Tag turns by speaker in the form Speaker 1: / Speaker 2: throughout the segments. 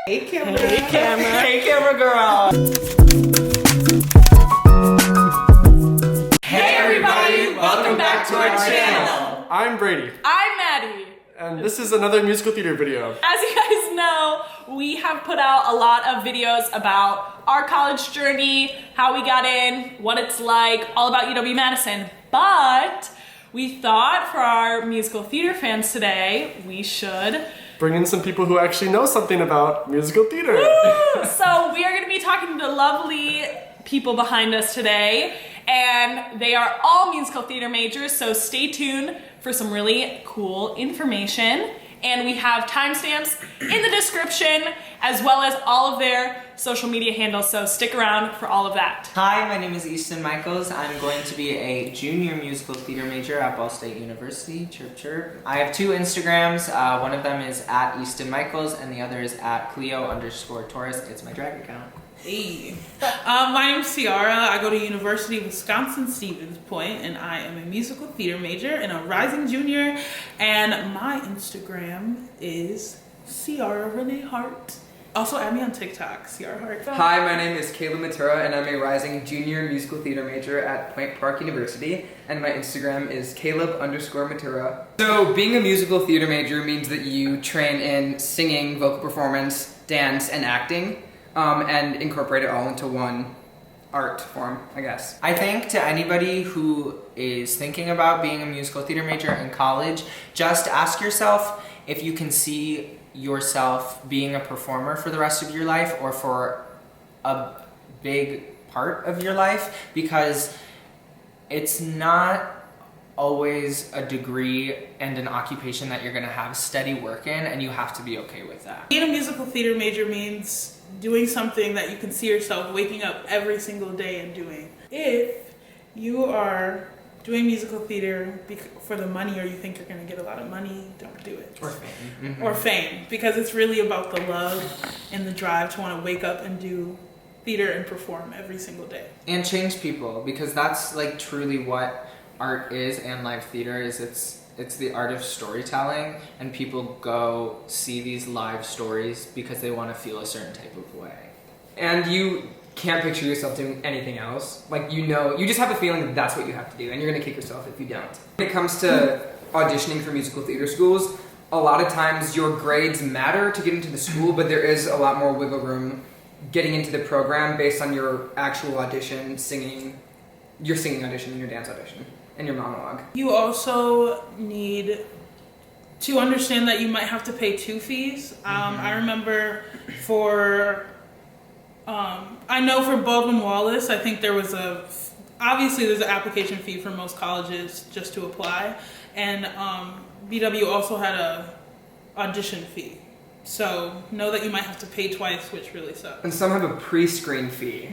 Speaker 1: Hey camera.
Speaker 2: Hey camera.
Speaker 1: Hey camera girl. Hey everybody, welcome back to our channel.
Speaker 2: I'm Brady,
Speaker 3: I'm Maddie.
Speaker 2: and this is another musical theater video.
Speaker 3: As you guys know, we have put out a lot of videos about our college journey, how we got in, what it's like, all about UW-Madison. But we thought for our musical theater fans today, we should
Speaker 2: Bring in some people who actually know something about musical theater.
Speaker 3: So we are going to be talking to the lovely people behind us today, and they are all musical theater majors, so stay tuned for some really cool information. And we have timestamps in the description, as well as all of their social media handles, so stick around for all of that.
Speaker 1: Hi, my name is Easton Michaels. I'm going to be a junior musical theater major at Ball State University. Chirp chirp. I have two Instagrams. One of them is at Easton Michaels, and the other is at Cleo_Torres. It's my drag account.
Speaker 4: Hey, my name's Ciara. I go to University of Wisconsin-Stevens Point, and I am a musical theater major and a rising junior. And my Instagram is Ciara Renee Hart. Also add me on TikTok, Ciara Hart.
Speaker 5: Hi, my name is Caleb Matura, and I'm a rising junior musical theater major at Point Park University, and my Instagram is Caleb_Matura. So, being a musical theater major means that you train in singing, vocal performance, dance, and acting, and incorporate it all into one art form, I guess.
Speaker 1: I think to anybody who is thinking about being a musical theater major in college, just ask yourself if you can see yourself being a performer for the rest of your life or for a big part of your life, because it's not always a degree and an occupation that you're going to have steady work in, and you have to be okay with that.
Speaker 4: Being a musical theater major means doing something that you can see yourself waking up every single day and doing. If you are doing musical theater for the money, or you think you're going to get a lot of money, don't do it.
Speaker 1: Or fame. Mm-hmm.
Speaker 4: Or fame, because it's really about the love and the drive to want to wake up and do theater and perform every single day.
Speaker 1: And change people, because that's like truly what art is, and live theater is. It's the art of storytelling, and people go see these live stories because they want to feel a certain type of way.
Speaker 5: And you can't picture yourself doing anything else. Like, you just have a feeling that that's what you have to do, and you're gonna kick yourself if you don't. When it comes to auditioning for musical theater schools, a lot of times your grades matter to get into the school, but there is a lot more wiggle room getting into the program based on your actual audition, your singing audition and your dance audition, and your monologue.
Speaker 4: You also need to understand that you might have to pay 2 fees. I remember I know for Baldwin Wallace, I think obviously there's an application fee for most colleges just to apply, and BW also had a audition fee. So know that you might have to pay twice, which really sucks.
Speaker 5: And some have a pre-screen fee.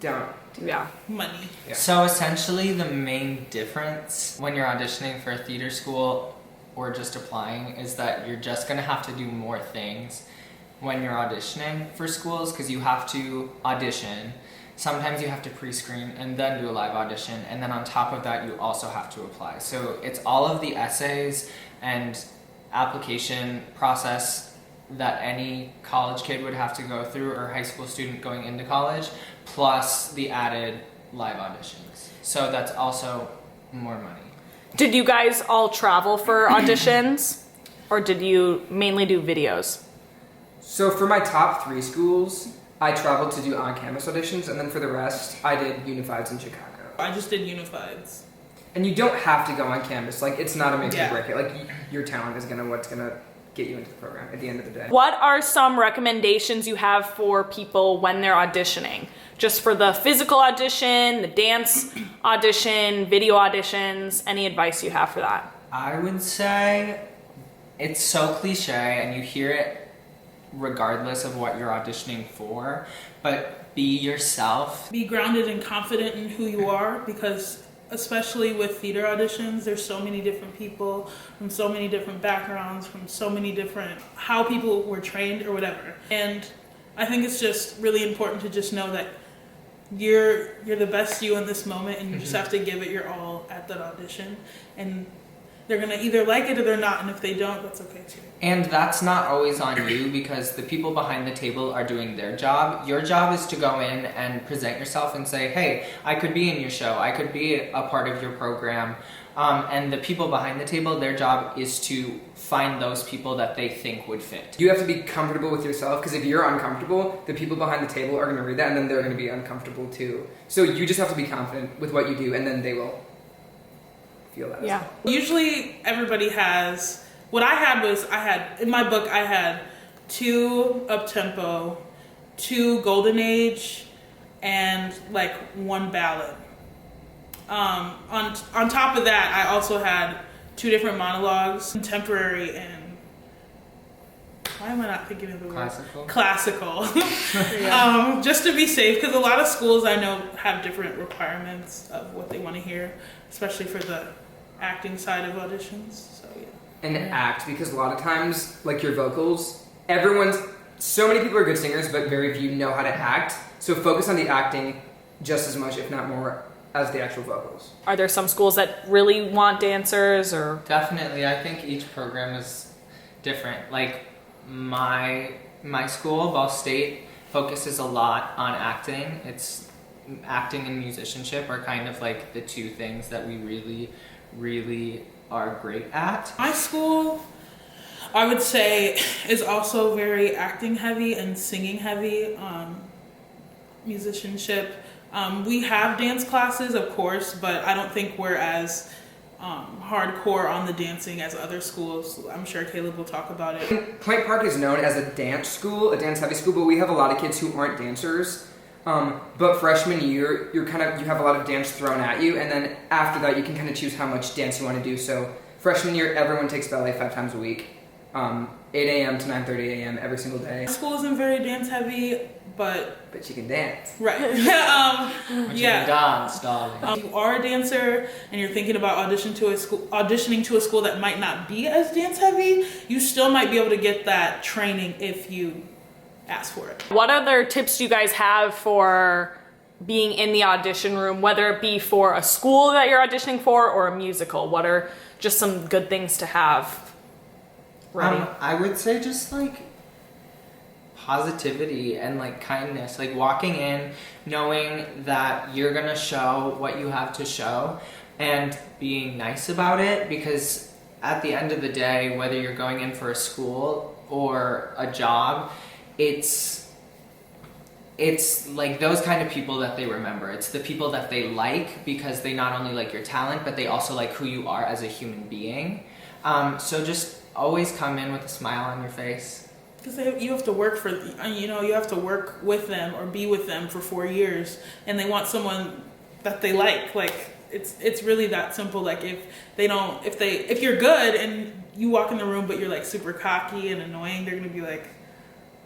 Speaker 5: Don't.
Speaker 3: Yeah.
Speaker 4: Money.
Speaker 5: Yeah.
Speaker 1: So essentially the main difference when you're auditioning for a theater school or just applying is that you're just going to have to do more things when you're auditioning for schools, because you have to audition. Sometimes you have to pre-screen and then do a live audition, and then on top of that you also have to apply. So it's all of the essays and application process that any college kid would have to go through, or high school student going into college, plus the added live auditions. So that's also more money.
Speaker 3: Did you guys all travel for auditions, or did you mainly do videos?
Speaker 5: So for my top 3 schools, I traveled to do on-campus auditions, and then for the rest, I did Unifieds in Chicago.
Speaker 4: I just did Unifieds.
Speaker 5: And you don't have to go on campus. Like, it's not a make or
Speaker 4: Yeah.
Speaker 5: break it. Like, your talent is what's gonna get you into the program at the end of the day.
Speaker 3: What are some recommendations you have for people when they're auditioning? Just for the physical audition, the dance audition, video auditions, any advice you have for that?
Speaker 1: I would say it's so cliche, and you hear it regardless of what you're auditioning for, but be yourself.
Speaker 4: Be grounded and confident in who you are, because especially with theater auditions, there's so many different people from so many different backgrounds, from so many different how people were trained or whatever. And I think it's just really important to just know that you're the best you in this moment, and you just have to give it your all at that audition. And they're gonna either like it or they're not, and if they don't, that's okay too.
Speaker 1: And that's not always on you because the people behind the table are doing their job. Your job is to go in and present yourself and say, hey, I could be in your show. I could be a part of your program. And the people behind the table, their job is to find those people that they think would fit.
Speaker 5: You have to be comfortable with yourself, because if you're uncomfortable, the people behind the table are going to read that and then they're going to be uncomfortable too. So you just have to be confident with what you do, and then they will feel that.
Speaker 3: Yeah.
Speaker 5: As well.
Speaker 4: Usually everybody has, what I had in my book, I had 2 up-tempo, 2 golden age, and like 1 ballad. On top of that, I also had 2 different monologues, contemporary and, why am I not thinking of the word? Classical. Just to be safe, because a lot of schools I know have different requirements of what they want to hear, especially for the acting side of auditions. So yeah.
Speaker 5: And act, because a lot of times, like your vocals, so many people are good singers, but very few know how to act. So focus on the acting just as much, if not more, as the actual vocals.
Speaker 3: Are there some schools that really want dancers, or?
Speaker 1: Definitely, I think each program is different. Like my school, Ball State, focuses a lot on acting. It's acting and musicianship are kind of like the 2 things that we really, really are great at.
Speaker 4: My school, I would say, is also very acting heavy and singing heavy, musicianship. We have dance classes, of course, but I don't think we're as hardcore on the dancing as other schools. I'm sure Caleb will talk about it.
Speaker 5: Point Park is known as a dance school, a dance heavy school, but we have a lot of kids who aren't dancers. But freshman year, you have a lot of dance thrown at you, and then after that, you can kind of choose how much dance you want to do. So freshman year, everyone takes ballet 5 times a week, 8 a.m. to 9:30 a.m. every single day.
Speaker 4: School isn't very dance heavy, but
Speaker 5: you can dance.
Speaker 4: right.
Speaker 1: But you can dance, darling.
Speaker 4: You are a dancer and you're thinking about auditioning to a school that might not be as dance heavy, you still might be able to get that training if you ask for it.
Speaker 3: What other tips do you guys have for being in the audition room, whether it be for a school that you're auditioning for or a musical? What are just some good things to have ready?
Speaker 1: I would say just like positivity and like kindness, like walking in knowing that you're gonna show what you have to show and being nice about it, because at the end of the day, whether you're going in for a school or a job, it's like those kind of people that they remember. It's the people that they like because they not only like your talent, but they also like who you are as a human being. So just always come in with a smile on your face.
Speaker 4: Because you have to work you have to work with them or be with them for 4 years, and they want someone that they like. Like it's really that simple. Like if you're good and you walk in the room but you're like super cocky and annoying, they're gonna be like,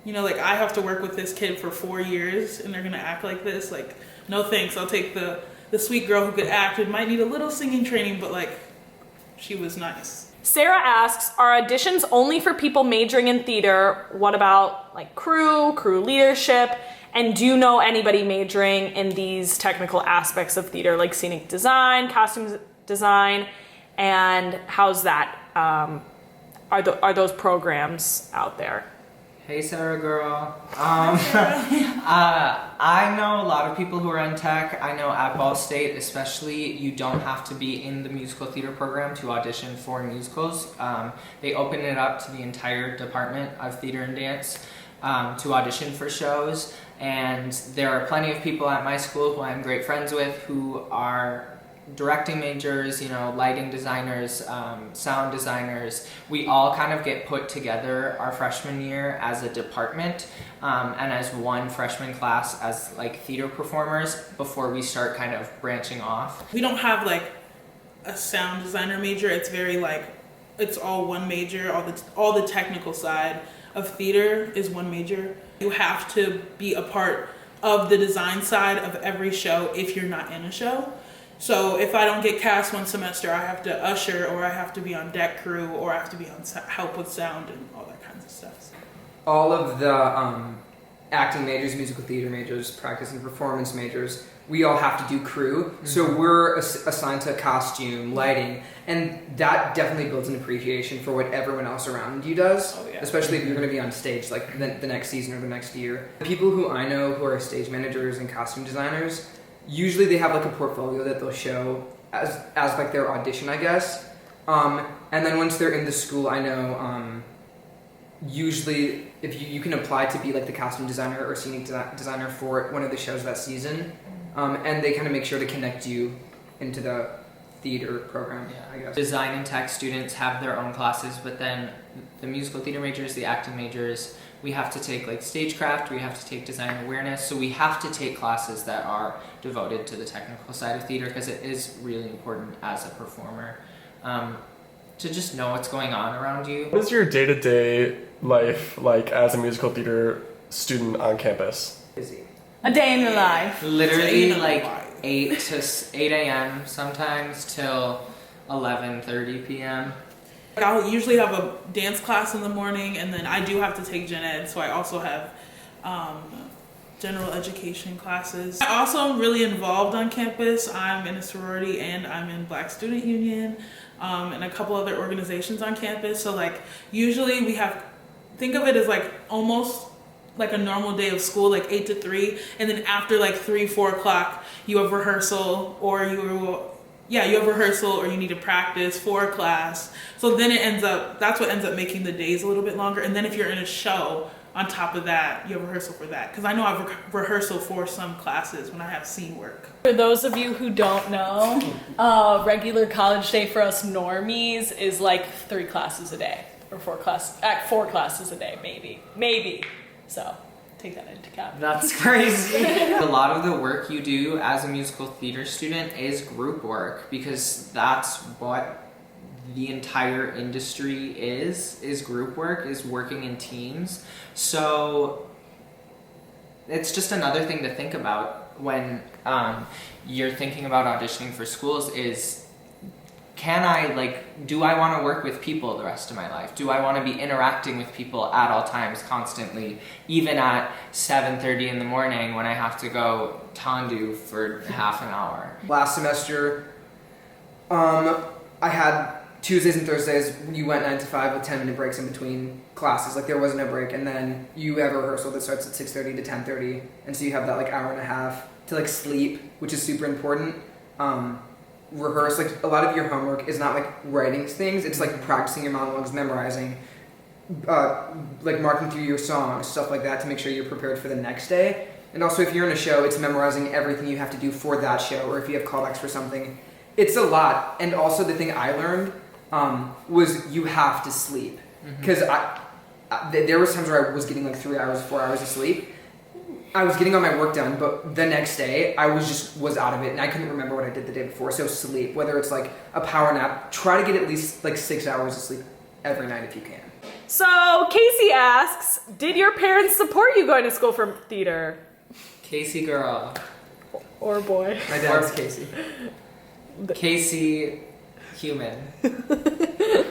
Speaker 4: like I have to work with this kid for 4 years and they're gonna act like this. Like, no thanks. I'll take the sweet girl who could act and might need a little singing training, but like she was nice.
Speaker 3: Sarah asks, are auditions only for people majoring in theater? What about like crew leadership? And do you know anybody majoring in these technical aspects of theater, like scenic design, costume design? And how's that? Are those programs out there?
Speaker 1: Hey, Sarah girl. I know a lot of people who are in tech. I know at Ball State, especially, you don't have to be in the musical theater program to audition for musicals. They open it up to the entire department of theater and dance to audition for shows. And there are plenty of people at my school who I'm great friends with who are directing majors, lighting designers, sound designers. We all kind of get put together our freshman year as a department and as one freshman class as like theater performers before we start kind of branching off.
Speaker 4: We don't have like a sound designer major. It's very like, it's all one major. All the technical side of theater is one major. You have to be a part of the design side of every show if you're not in a show. So if I don't get cast one semester, I have to usher, or I have to be on deck crew, or I have to be on help with sound and all that kinds of stuff.
Speaker 5: All of the acting majors, musical theater majors, practice and performance majors we all have to do crew. So we're assigned to costume, lighting, and that definitely builds an appreciation for what everyone else around you does, especially if you're going to be on stage like the next season or the next year. The people who I know who are stage managers and costume designers, usually they have like a portfolio that they'll show as like their audition, I guess. And then once they're in the school, I know usually if you can apply to be like the costume designer or scenic designer for one of the shows that season. And they kind of make sure to connect you into the theater program, I guess.
Speaker 1: Design and tech students have their own classes, but then the musical theater majors, the acting majors, we have to take like stagecraft, we have to take design awareness, so we have to take classes that are devoted to the technical side of theater because it is really important as a performer to just know what's going on around you.
Speaker 2: What is your day-to-day life like as a musical theater student on campus?
Speaker 5: Busy.
Speaker 3: A day in your life.
Speaker 1: Literally like 8 a.m. sometimes till 11:30 p.m.
Speaker 4: I'll usually have a dance class in the morning, and then I do have to take gen ed, so I also have general education classes. I also am really involved on campus. I'm in a sorority and I'm in Black Student Union and a couple other organizations on campus. So like usually we have, think of it as like almost like a normal day of school, like 8 to 3, and then after like 3-4 o'clock you have rehearsal, or you have rehearsal, or you need to practice for a class. So then that's what ends up making the days a little bit longer. And then if you're in a show on top of that, you have rehearsal for that, because I know I've rehearsal for some classes when I have scene work.
Speaker 3: For those of you who don't know, regular college day for us normies is like 3 classes a day, or 4 classes a day, maybe. So take that into account.
Speaker 1: That's crazy. A lot of the work you do as a musical theater student is group work, because that's what the entire industry is group work, is working in teams. So it's just another thing to think about when you're thinking about auditioning for schools is, do I want to work with people the rest of my life? Do I want to be interacting with people at all times, constantly, even at 7:30 in the morning when I have to go tandu for half an hour?
Speaker 5: Last semester, I had Tuesdays and Thursdays, you went 9 to 5 with 10-minute breaks in between classes. Like there was no break. And then you have a rehearsal that starts at 6:30 to 10:30. And so you have that like hour and a half to like sleep, which is super important. Rehearse, like a lot of your homework is not like writing things, it's like practicing your monologues, memorizing, like marking through your songs, stuff like that, to make sure you're prepared for the next day. And also if you're in a show, it's memorizing everything you have to do for that show, or if you have callbacks for something. It's a lot. And also the thing I learned was you have to sleep, because there was times where I was getting like 3 hours, 4 hours of sleep. I was getting all my work done, but the next day I was out of it, and I couldn't remember what I did the day before. So sleep, whether it's like a power nap, try to get at least like 6 hours of sleep every night if you can.
Speaker 3: So Casey asks, did your parents support you going to school for theater?
Speaker 1: Casey girl.
Speaker 3: Or boy?
Speaker 5: My dad's Casey.
Speaker 1: Casey human.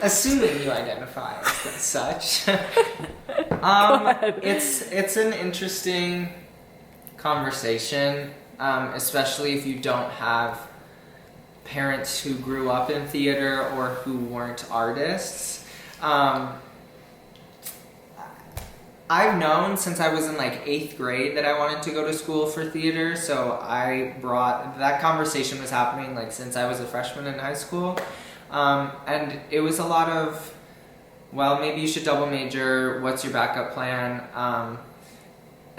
Speaker 1: Assuming you identify as such. It's an interesting conversation, especially if you don't have parents who grew up in theater or who weren't artists. I've known since I was in like 8th grade that I wanted to go to school for theater, so that conversation was happening like since I was a freshman in high school. And it was a lot of, well, maybe you should double major, what's your backup plan?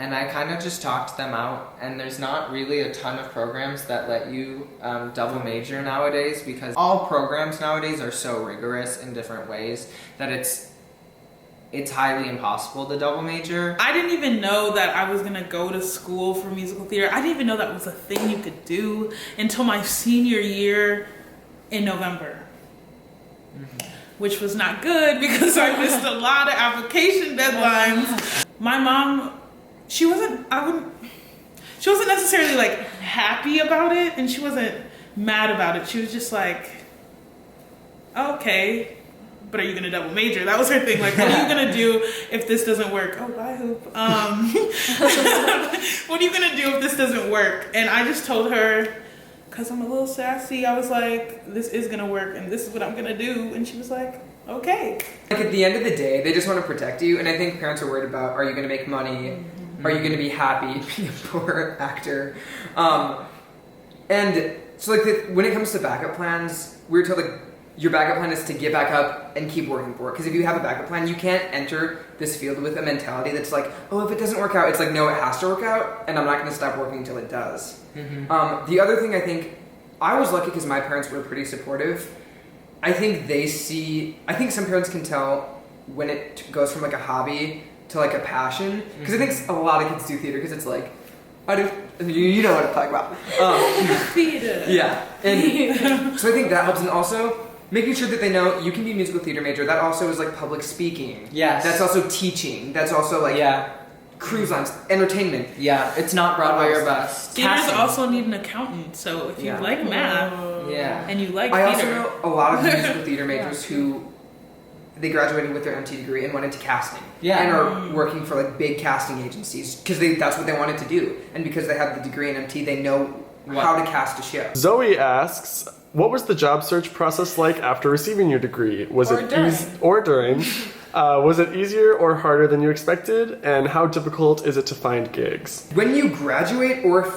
Speaker 1: And I kind of just talked them out, and there's not really a ton of programs that let you double major nowadays, because all programs nowadays are so rigorous in different ways that it's highly impossible to double major.
Speaker 4: I didn't even know that I was gonna go to school for musical theater. I didn't even know that was a thing you could do until my senior year in November. Which was not good because I missed a lot of application deadlines. My mom, she wasn't necessarily like happy about it, and she wasn't mad about it. She was just like, okay, but are you gonna double major? That was her thing. Like, what are you gonna do if this doesn't work? Oh, bye, Hoop. What are you gonna do if this doesn't work? And I just told her, because I'm a little sassy, I was like, this is gonna work and this is what I'm gonna do. And she was like, okay.
Speaker 5: Like at the end of the day, they just want to protect you. And I think parents are worried about, are you gonna make money? Are you gonna be happy being a poor actor? And so like when it comes to backup plans, we were told like, your backup plan is to get back up and keep working for it. Because if you have a backup plan, you can't enter this field with a mentality that's like, oh, if it doesn't work out, it's like, no, it has to work out, and I'm not going to stop working until it does. The other thing I was lucky because my parents were pretty supportive. I think some parents can tell when it goes from like a hobby to like a passion. Because I think a lot of kids do theater because it's like, you know what I'm talking about.
Speaker 4: Theater.
Speaker 5: Yeah. And so I think that helps. And also, making sure that they know you can be a musical theater major. That also is like public speaking.
Speaker 1: Yes.
Speaker 5: That's also teaching. That's also like cruise lines, entertainment.
Speaker 1: Yeah, it's not Broadway or bust.
Speaker 4: Theaters also need an accountant, so if you like math and you like
Speaker 5: I
Speaker 4: theater.
Speaker 5: also know a lot of musical theater majors who they graduated with their MT degree and went into casting.
Speaker 1: Yeah.
Speaker 5: And are working for like big casting agencies because that's what they wanted to do. And because they have the degree in MT, they know how to cast a show.
Speaker 2: Zoe asks, what was the job search process like after receiving your degree? Was it during? Was it easier or harder than you expected? And how difficult is it to find gigs?
Speaker 5: When you graduate, or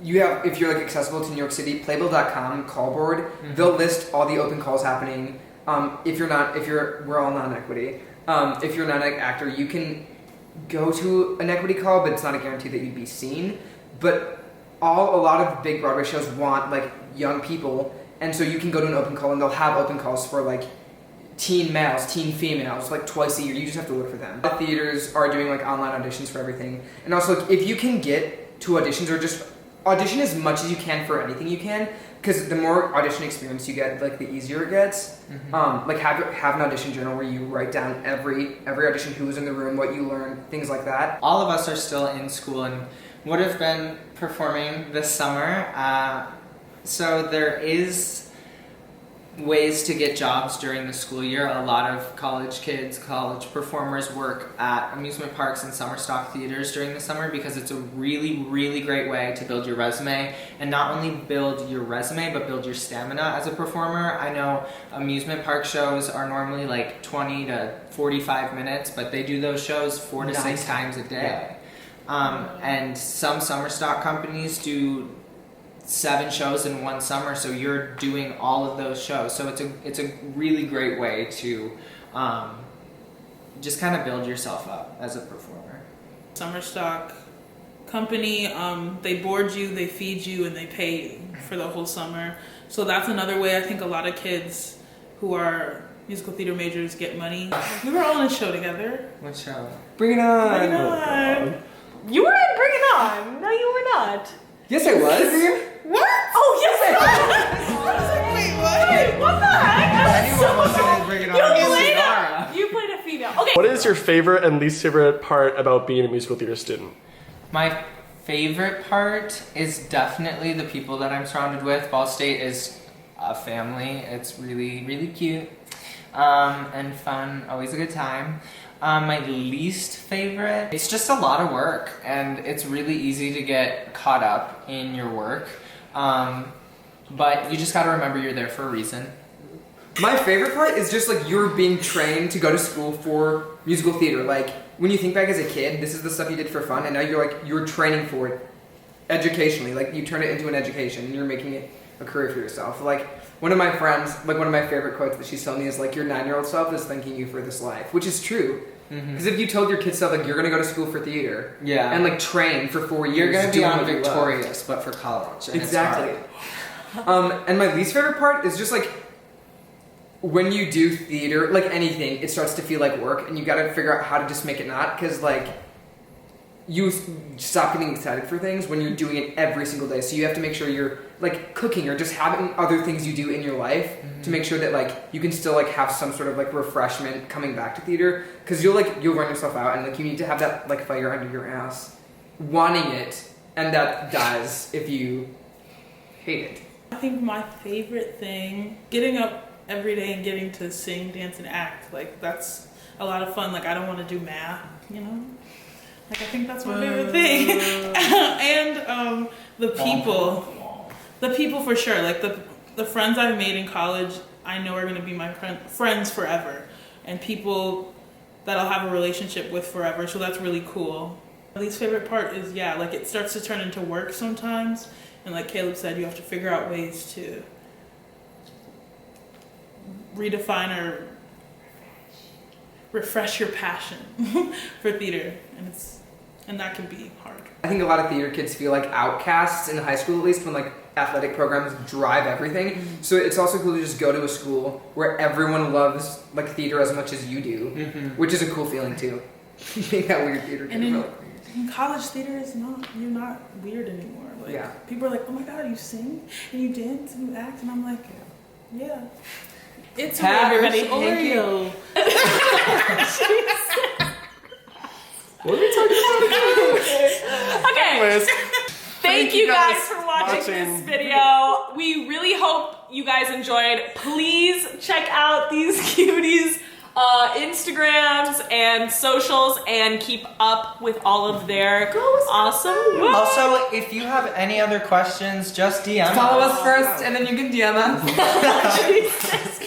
Speaker 5: if you're like accessible to New York City, playbill.com call board, they'll list all the open calls happening. We're all non-equity. If you're not an actor, you can go to an equity call, but it's not a guarantee that you'd be seen. But a lot of big Broadway shows want like young people, and so you can go to an open call and they'll have open calls for like teen males, teen females, like twice a year. You just have to look for them. Theaters are doing like online auditions for everything. And also like, if you can get to auditions or just audition as much as you can for anything you can, because the more audition experience you get, like the easier it gets. Like have an audition journal where you write down every audition, who was in the room, what you learned, things like that.
Speaker 1: All of us are still in school and would have been performing this summer. So there is ways to get jobs during the school year. A lot of college performers work at amusement parks and summer stock theaters during the summer because it's a really, really great way to build your resume, and not only build your resume, but build your stamina as a performer. I know amusement park shows are normally like 20 to 45 minutes, but they do those shows 4 to 6 times a day. And some summer stock companies do 7 shows in one summer, so you're doing all of those shows. So it's a really great way to just kind of build yourself up as a performer.
Speaker 4: Summer stock company, they board you, they feed you, and they pay you for the whole summer. So that's another way I think a lot of kids who are musical theater majors get money. We were all in a show together.
Speaker 1: What show?
Speaker 5: Bring it on!
Speaker 4: Bring it on!
Speaker 3: You were in Bring It On. No, you were not.
Speaker 5: Yes, I was.
Speaker 3: What? Oh, yes, I was.
Speaker 4: Wait, what?
Speaker 3: Wait, what the heck?
Speaker 1: Anyone wants to bring it on?
Speaker 3: You played a female. Okay.
Speaker 2: What is your favorite and least favorite part about being a musical theater student?
Speaker 1: My favorite part is definitely the people that I'm surrounded with. Ball State is a family. It's really, really cute and fun. Always a good time. My least favorite, it's just a lot of work, and it's really easy to get caught up in your work. But you just gotta remember you're there for a reason.
Speaker 5: My favorite part is just like you're being trained to go to school for musical theater. Like when you think back as a kid, this is the stuff you did for fun, and now you're training for it educationally. Like you turn it into an education, and you're making it a career for yourself. Like one of my friends, like one of my favorite quotes that she's told me is like, your 9-year-old self is thanking you for this life, which is true. Because if you told your kid stuff like you're gonna go to school for theater, and like train for 4 years,
Speaker 1: You're gonna be on
Speaker 5: doing what you love.
Speaker 1: Victorious, but for college. And
Speaker 5: Exactly. And my least favorite part is just like when you do theater, like anything, it starts to feel like work, and you got to figure out how to just make it not, because like you stop getting excited for things when you're doing it every single day. So you have to make sure you're like cooking or just having other things you do in your life to make sure that like you can still like have some sort of like refreshment coming back to theater, because you'll run yourself out, and like you need to have that like fire under your ass wanting it, and that dies if you hate it.
Speaker 4: I think my favorite thing, getting up every day and getting to sing, dance, and act. Like, that's a lot of fun. Like, I don't want to do math, you know? Like, I think that's my favorite thing. And the people for sure. Like, the friends I've made in college, I know are going to be my friends forever. And people that I'll have a relationship with forever. So that's really cool. My least favorite part is, yeah, like, it starts to turn into work sometimes. And like Caleb said, you have to figure out ways to redefine or refresh your passion for theater, and that can be hard.
Speaker 5: I think a lot of theater kids feel like outcasts in high school, at least, when like athletic programs drive everything. So it's also cool to just go to a school where everyone loves like theater as much as you do, which is a cool feeling too. Being that weird theater kid.
Speaker 4: In college, theater is you're not weird anymore. Like,
Speaker 5: yeah.
Speaker 4: People are like, oh my god, you sing and you dance and you act, and I'm like, yeah.
Speaker 3: It's everybody.
Speaker 5: Oreo.
Speaker 2: What are we talking about?
Speaker 3: Okay.
Speaker 2: Anyways,
Speaker 3: Thank you guys for watching this video. We really hope you guys enjoyed. Please check out these cuties' Instagrams and socials and keep up with all of their awesome work.
Speaker 1: Also, if you have any other questions, just DM
Speaker 5: Follow us first, and then you can DM us.
Speaker 3: Jesus.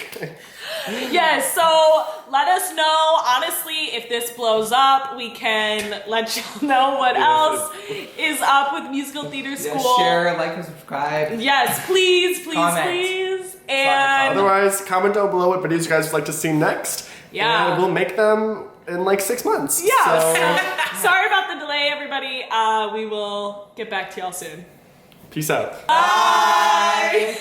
Speaker 3: Yes, so let us know, honestly, if this blows up, we can let you know what else is up with musical theater school.
Speaker 5: Yeah, share, like, and subscribe.
Speaker 3: Yes, please, please,
Speaker 1: Comment.
Speaker 3: please. And
Speaker 2: otherwise, comment down below what videos you guys would like to see next.
Speaker 3: Yeah.
Speaker 2: And we'll make them in like 6 months.
Speaker 3: yeah,
Speaker 2: So,
Speaker 3: sorry about the delay, everybody. We will get back to y'all soon.
Speaker 2: peace out.
Speaker 3: Bye.